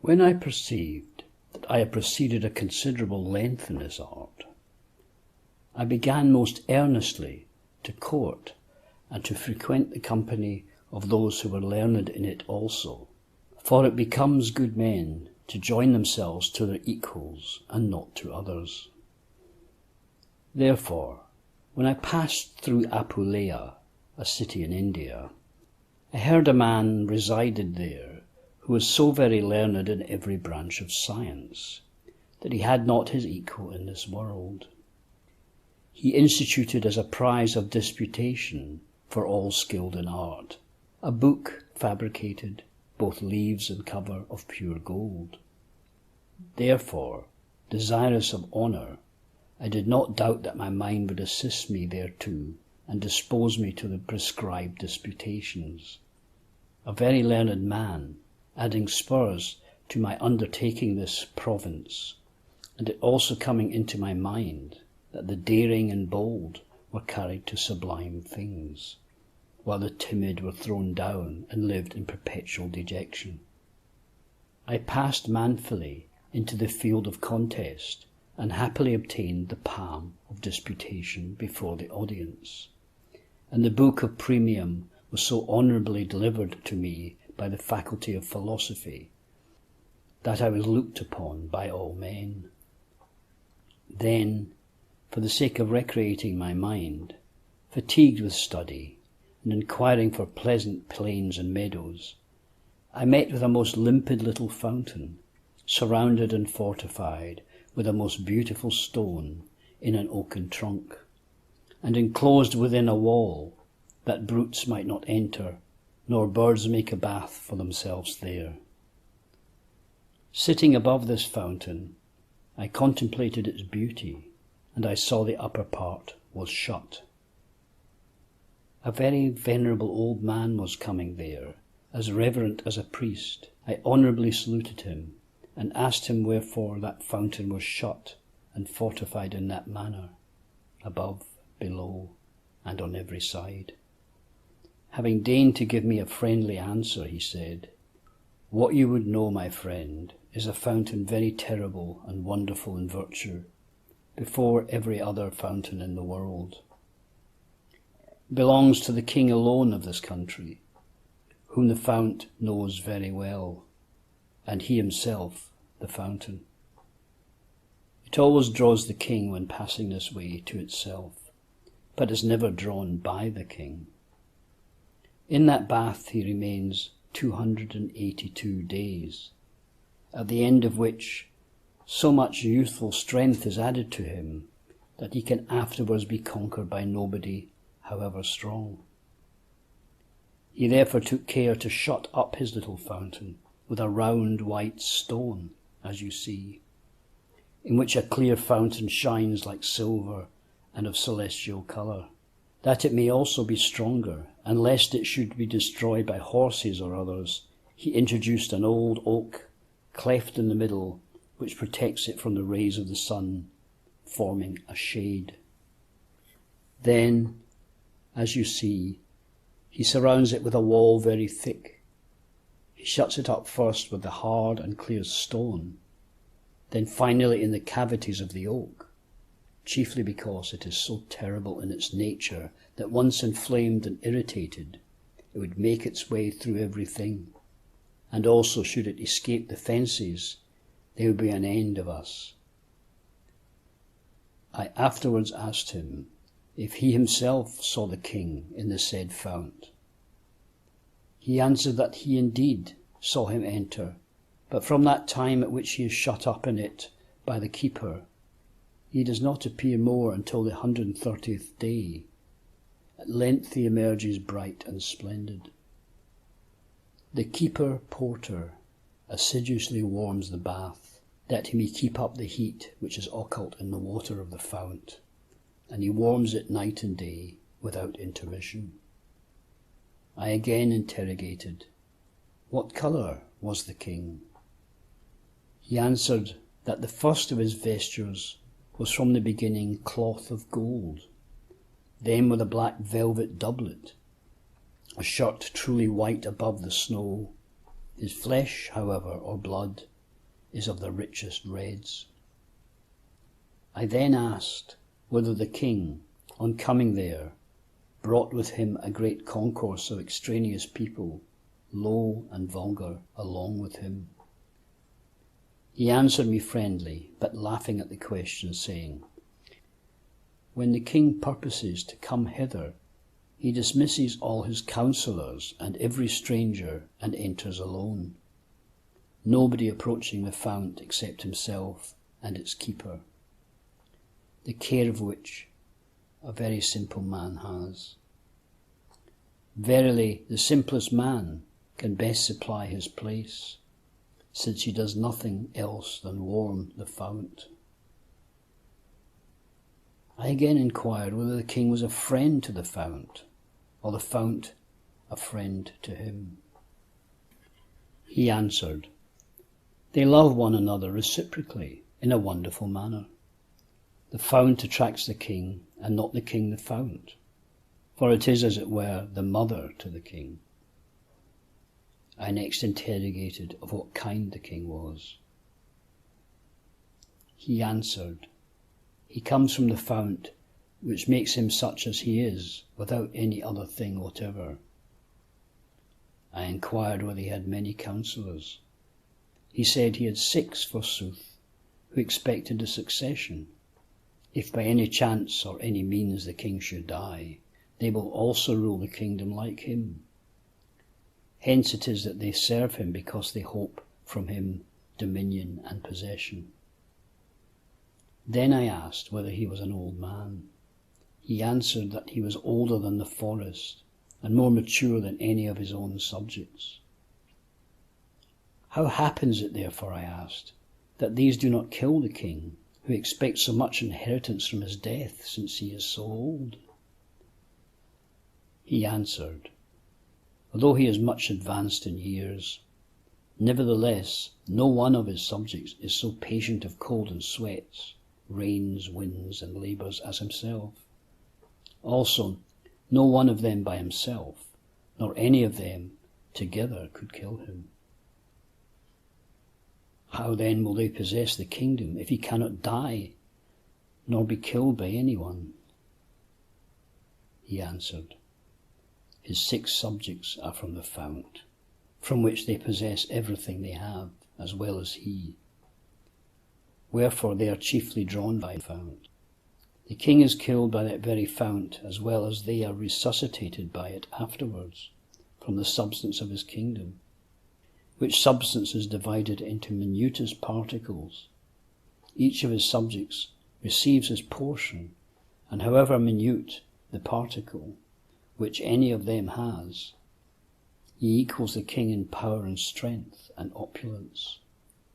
When I perceived that I had proceeded a considerable length in this art, I began most earnestly to court and to frequent the company of those who were learned in it also, for it becomes good men to join themselves to their equals and not to others. Therefore, when I passed through Apuleia, a city in India, I heard a man resided there who was so very learned in every branch of science that he had not his equal in this world. He instituted as a prize of disputation for all skilled in art a book fabricated, both leaves and cover, of pure gold. Therefore, desirous of honour, I did not doubt that my mind would assist me thereto and dispose me to the prescribed disputations. A very learned man, adding spurs to my undertaking this province, and it also coming into my mind that the daring and bold were carried to sublime things, while the timid were thrown down and lived in perpetual dejection. I passed manfully into the field of contest, and happily obtained the palm of disputation before the audience, and the book of premium was so honourably delivered to me by the faculty of philosophy, that I was looked upon by all men. Then, for the sake of recreating my mind, fatigued with study, and inquiring for pleasant plains and meadows, I met with a most limpid little fountain, surrounded and fortified with a most beautiful stone in an oaken trunk, and enclosed within a wall, that brutes might not enter, nor birds make a bath for themselves there. Sitting above this fountain, I contemplated its beauty, and I saw the upper part was shut. A very venerable old man was coming there, as reverent as a priest. I honourably saluted him, and asked him wherefore that fountain was shut and fortified in that manner, above, below, and on every side. Having deigned to give me a friendly answer, he said, "What you would know, my friend, is a fountain very terrible and wonderful in virtue, before every other fountain in the world. It belongs to the king alone of this country, whom the fount knows very well, and he himself the fountain. It always draws the king when passing this way to itself, but is never drawn by the king. In that bath he remains 282 days, at the end of which so much youthful strength is added to him that he can afterwards be conquered by nobody, however strong. He therefore took care to shut up his little fountain with a round white stone, as you see, in which a clear fountain shines like silver and of celestial colour, that it may also be stronger, and lest it should be destroyed by horses or others, he introduced an old oak cleft in the middle, which protects it from the rays of the sun, forming a shade. Then, as you see, he surrounds it with a wall very thick. He shuts it up first with the hard and clear stone, then finally in the cavities of the oak, chiefly because it is so terrible in its nature that once inflamed and irritated, it would make its way through everything, and also should it escape the fences, there would be an end of us. I afterwards asked him if he himself saw the king in the said fount. He answered that he indeed saw him enter, but from that time at which he is shut up in it by the keeper, he does not appear more until the 130th day. At length he emerges bright and splendid. The keeper porter assiduously warms the bath, that he may keep up the heat which is occult in the water of the fount, and he warms it night and day without intermission. I again interrogated, what colour was the king? He answered that the first of his vestures was from the beginning cloth of gold, then with a black velvet doublet, a shirt truly white above the snow, His flesh, however, or blood, is of the richest reds. I then asked whether the king, on coming there, brought with him a great concourse of extraneous people, low and vulgar, along with him. He answered me friendly, but laughing at the question, saying, "When the king purposes to come hither, he dismisses all his counsellors and every stranger, and enters alone, nobody approaching the fount except himself and its keeper, the care of which a very simple man has. Verily, the simplest man can best supply his place, since he does nothing else than warm the fount." I again inquired whether the king was a friend to the fount, or the fount a friend to him. He answered, "They love one another reciprocally in a wonderful manner. The fount attracts the king, and not the king the fount, for it is, as it were, the mother to the king." I next interrogated of what kind the king was. He answered, "He comes from the fount which makes him such as he is, without any other thing whatever." I inquired whether he had many counsellors. He said he had 6, forsooth, who expected a succession. If by any chance or any means the king should die, they will also rule the kingdom like him. Hence it is that they serve him, because they hope from him dominion and possession. Then I asked whether he was an old man. He answered that he was older than the forest, and more mature than any of his own subjects. "How happens it, therefore," I asked, "that these do not kill the king, who expects so much inheritance from his death, since he is so old?" He answered, "Although he is much advanced in years, nevertheless no one of his subjects is so patient of cold and sweats, rains, winds, and labours as himself. Also, no one of them by himself, nor any of them together, could kill him. How then will they possess the kingdom if he cannot die, nor be killed by anyone?" He answered, "His 6 subjects are from the fount, from which they possess everything they have, as well as he. Wherefore they are chiefly drawn by the fount. The king is killed by that very fount, as well as they are resuscitated by it afterwards, from the substance of his kingdom, which substance is divided into minutest particles. Each of his subjects receives his portion, and however minute the particle which any of them has, he equals the king in power and strength and opulence,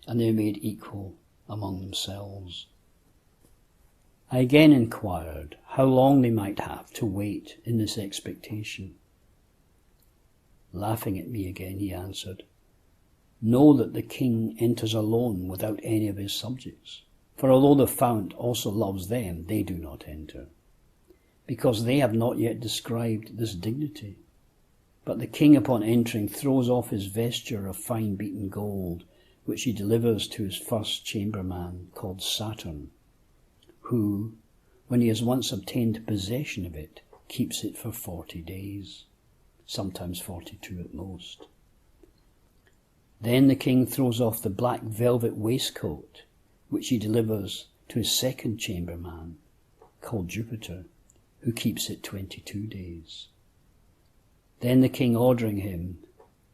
and they are made equal among themselves." I again inquired how long they might have to wait in this expectation. Laughing at me again, he answered, "Know that the king enters alone without any of his subjects, for although the fount also loves them, they do not enter, because they have not yet described this dignity. But the king upon entering throws off his vesture of fine beaten gold, which he delivers to his first chamberman, called Saturn, who, when he has once obtained possession of it, keeps it for 40 days, sometimes 42 at most. Then the king throws off the black velvet waistcoat, which he delivers to his second chamberman, called Jupiter, who keeps it 22 days. Then the king ordering him,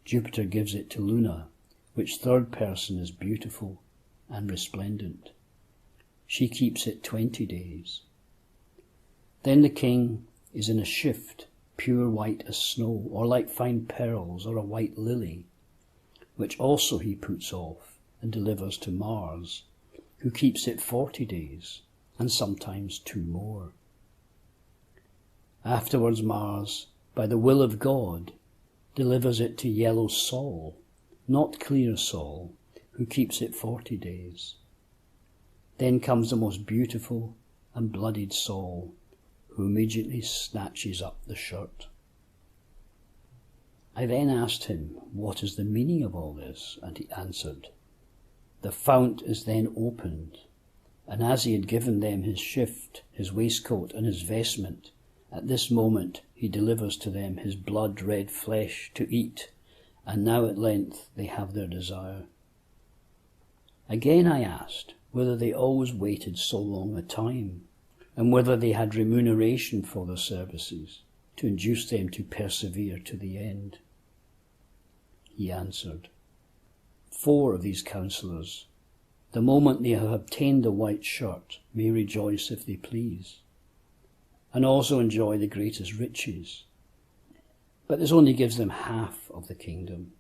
Jupiter gives it to Luna, which third person is beautiful and resplendent. She keeps it 20 days. Then the king is in a shift, pure white as snow, or like fine pearls, or a white lily, which also he puts off and delivers to Mars, who keeps it 40 days, and sometimes 2 more. Afterwards Mars, by the will of God, delivers it to yellow Sol, not clear Sol, who keeps it 40 days. Then comes the most beautiful and bloodied Sol, who immediately snatches up the shirt. I then asked him, "What is the meaning of all this?" And he answered, "The fount is then opened, and as he had given them his shift, his waistcoat, and his vestment, at this moment he delivers to them his blood-red flesh to eat, and now at length they have their desire." Again I asked whether they always waited so long a time, and whether they had remuneration for their services to induce them to persevere to the end. He answered, "4 of these counsellors, the moment they have obtained the white shirt, may rejoice if they please, and also enjoy the greatest riches. But this only gives them half of the kingdom.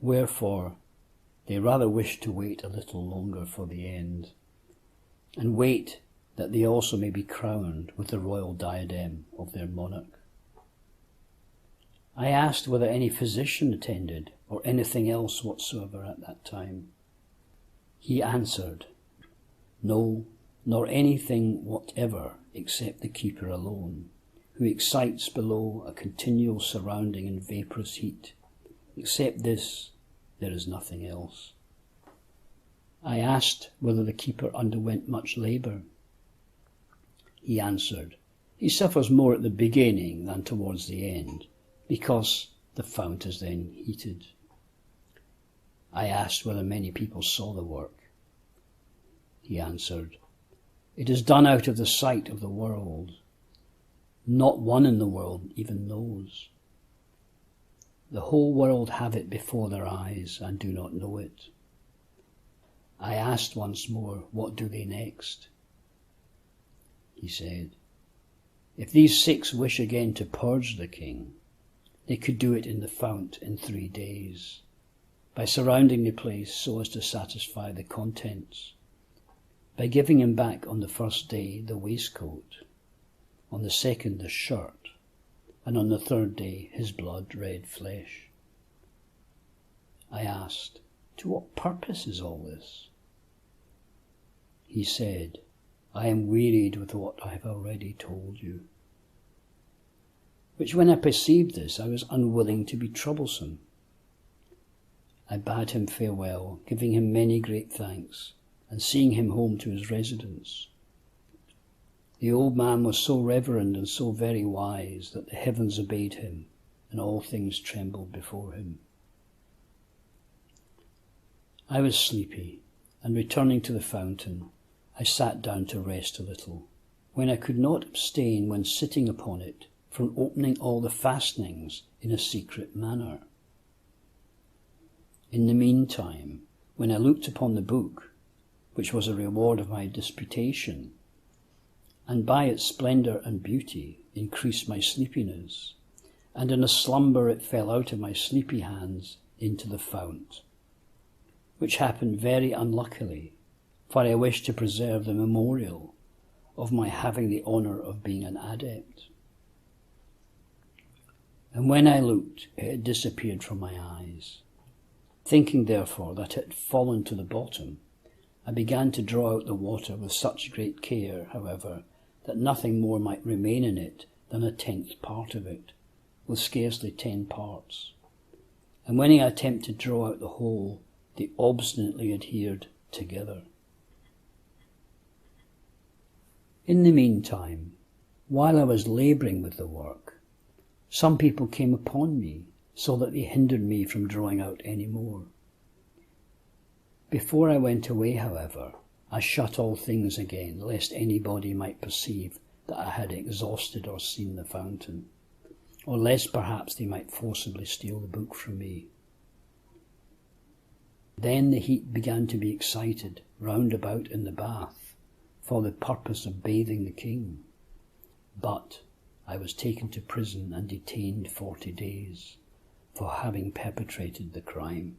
Wherefore, they rather wish to wait a little longer for the end, and wait that they also may be crowned with the royal diadem of their monarch." I asked whether any physician attended or anything else whatsoever at that time. He answered, "No, nor anything whatever except the keeper alone, who excites below a continual surrounding and vaporous heat. Except this, there is nothing else." I asked whether the keeper underwent much labour. He answered, "He suffers more at the beginning than towards the end, because the fount is then heated." I asked whether many people saw the work. He answered, "It is done out of the sight of the world. Not one in the world even knows. The whole world have it before their eyes and do not know it." I asked once more, "What do they next?" He said, "If these 6 wish again to purge the king, they could do it in the fount in 3 days, by surrounding the place so as to satisfy the contents, by giving him back on the first day the waistcoat, on the second the shirt, and on the third day his blood-red flesh." I asked, "To what purpose is all this?" He said, "I am wearied with what I have already told you." Which when I perceived this, I was unwilling to be troublesome. I bade him farewell, giving him many great thanks, and seeing him home to his residence. The old man was so reverend and so very wise that the heavens obeyed him, and all things trembled before him. I was sleepy, and returning to the fountain, I sat down to rest a little, when I could not abstain, when sitting upon it, from opening all the fastenings in a secret manner. In the meantime, when I looked upon the book, which was a reward of my disputation, and by its splendour and beauty increased my sleepiness, and in a slumber it fell out of my sleepy hands into the fount, which happened very unluckily, for I wished to preserve the memorial of my having the honour of being an adept. And when I looked, it had disappeared from my eyes. Thinking, therefore, that it had fallen to the bottom, I began to draw out the water with such great care, however, that nothing more might remain in it than a 10th part of it, with scarcely 10 parts. And when I attempted to draw out the whole, they obstinately adhered together. In the meantime, while I was labouring with the work, some people came upon me, so that they hindered me from drawing out any more. Before I went away, however, I shut all things again, lest anybody might perceive that I had exhausted or seen the fountain, or lest perhaps they might forcibly steal the book from me. Then the heat began to be excited round about in the bath, for the purpose of bathing the king. But I was taken to prison and detained 40 days, for having perpetrated the crime.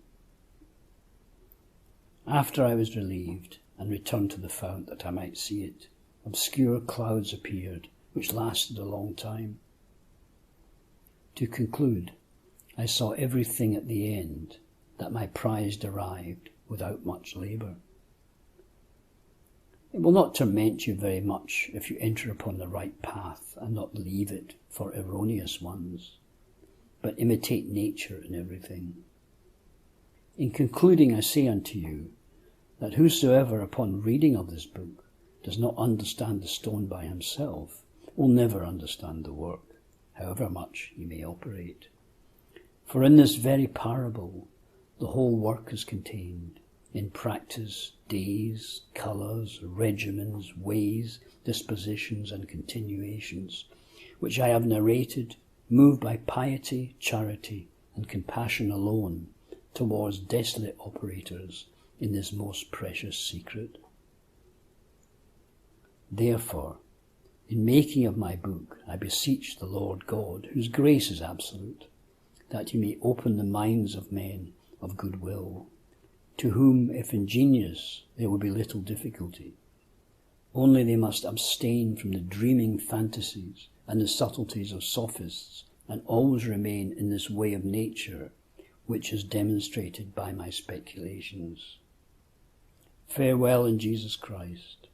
After I was relieved and returned to the fount that I might see it, obscure clouds appeared, which lasted a long time. To conclude, I saw everything at the end, that my prize derived without much labour. It will not torment you very much if you enter upon the right path and not leave it for erroneous ones. but imitate nature in everything. In concluding, I say unto you, that whosoever upon reading of this book does not understand the stone by himself will never understand the work, however much he may operate. For in this very parable the whole work is contained, in practice, days, colours, regimens, ways, dispositions and continuations, which I have narrated, moved by piety, charity and compassion alone, towards desolate operators in this most precious secret. Therefore, in making of my book, I beseech the Lord God, whose grace is absolute, that he may open the minds of men of good will, to whom, if ingenious, there will be little difficulty. Only they must abstain from the dreaming fantasies and the subtleties of sophists, and always remain in this way of nature, which is demonstrated by my speculations. Farewell in Jesus Christ,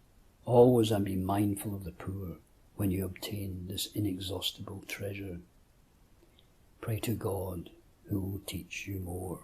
always and be mindful of the poor when you obtain this inexhaustible treasure. Pray to God, who will teach you more.